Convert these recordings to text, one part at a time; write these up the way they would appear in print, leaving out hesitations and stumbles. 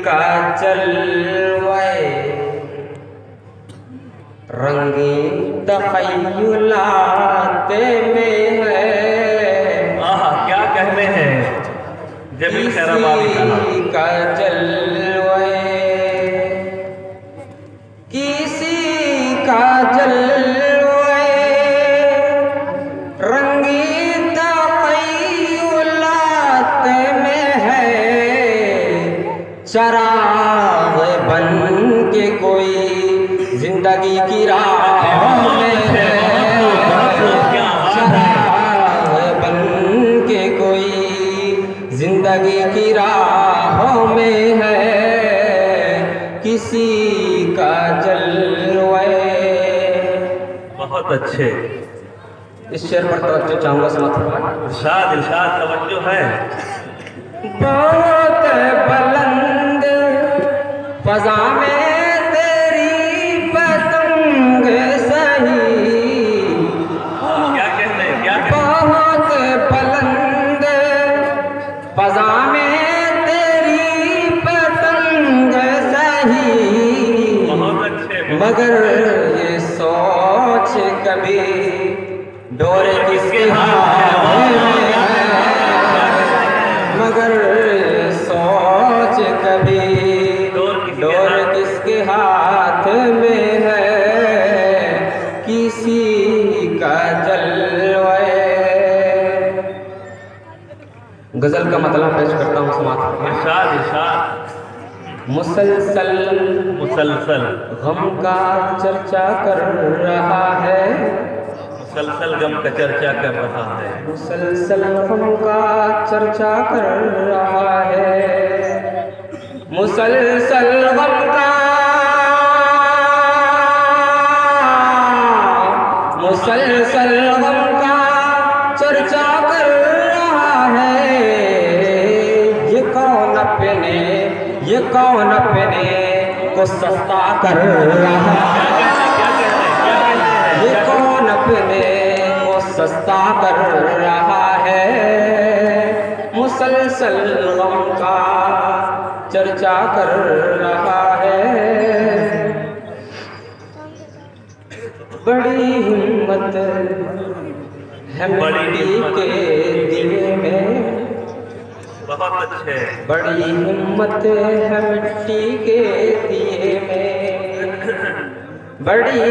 का जलवे रंगीन तख़य्युलाते में है। आहा, क्या कहने हैं जमील खैराबादी का जलवे किसी का जलवे रंगीन तख़य्युलाते में है। चराग़ बन के कोई जिंदगी की राह में है। चराग़ बन के कोई जिंदगी की राहों में है। किसी का जलवे। बहुत अच्छे। इस शेर पर तवज्जो चाहूंगा समाप्त। इरशाद इरशाद तवज्जो है। बहुत बुलंद फ़ज़ा में तेरी पतंग सही। क्या कहते हैं, क्या बहुत बुलंद फ़ज़ा में तेरी पतंग सही। बहुत अच्छे। मगर ये सोच कभी डोर किसके हाथ में है। मगर सोच कभी डोर किसके हाथ में है। किसी का जलवे। गजल का मतलब पेश करता हूँ समाप्त। इरशाद इरशाद। मुसलसल मुसलसल गम का चर्चा कर रहा है। मुसलसल गम का चर्चा कर रहा है। मुसलसल गम का चर्चा कर रहा है। मुसलसल गम का मुसलसल गम का चर्चा कर रहा है। ये कौन अपने को सस्ता कर रहा है। ये कौन अपने को सस्ता कर रहा है। मुसलसल गम का चर्चा कर रहा है। बड़ी हिम्मत है मिट्टी के दिए में। बहुत अच्छे। बड़ी हिम्मत है मिट्टी के दिए में। बड़ी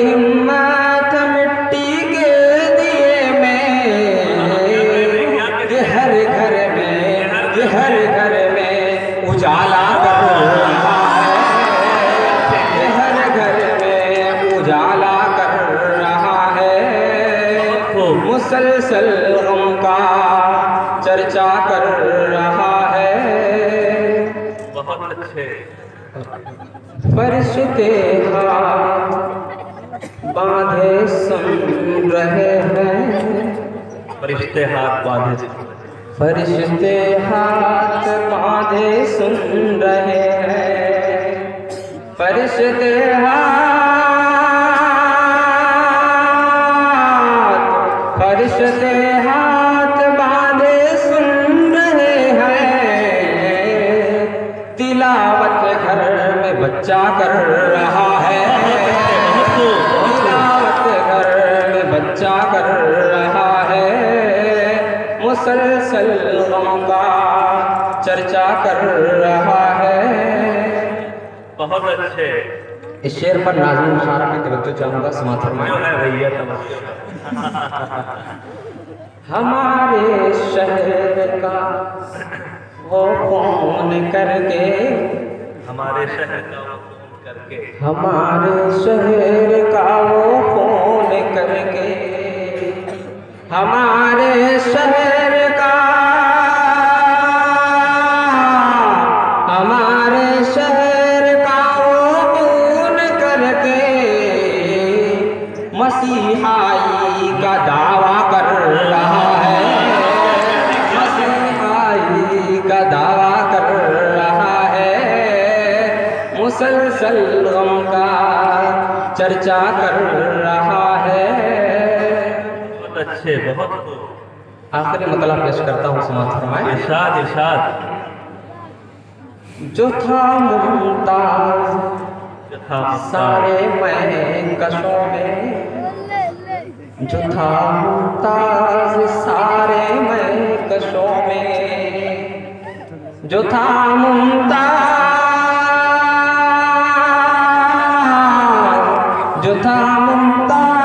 हिम्मत मिट्टी के दिए में। ये हर घर में उजाला कर रहा है। ये हर घर में उजाला कर रहा है। मुसलसल गम का चर्चा कर रहा है। बहुत अच्छे। फरिश्ते हाथ बांधे सुन रहे हैं। फरिश्ते हाथ बांधे। फरिश्ते हाथ बांधे सुन रहे हैं। फरिश्ते हाथ बांधे सुन रहे हैं। तिलावत घर में बच्चा कर रहा है। तिलावत घर में बच्चा कर रहा है। मुसलसल गम का चर्चा कर रहा है। बहुत अच्छे। इस शेर पर नाज़रीन मुशारा की तवज्जो चाहूंगा समाप्त फरमाएं। जो है भैया तवज्जो। हमारे शहर का वो फोन करके। हमारे शहर का वो फोन करके। हमारे शहर का वो फोन करके। हमारे शहर का वो फोन करके मसीहाई का दावा कर रहा है। मसीहाई का दावा कर रहा है। मुसलसल गम का चर्चा कर रहा है। बहुत अच्छे, बहुत आखिरी मतलब पेश करता हूँ, समाप्त फरमाएं। इरशाद इरशाद। जो था मुमताज सारे महकशों में, जो था मुमताज सारे महकशों में, जो था मुमताज, जो था मुमताज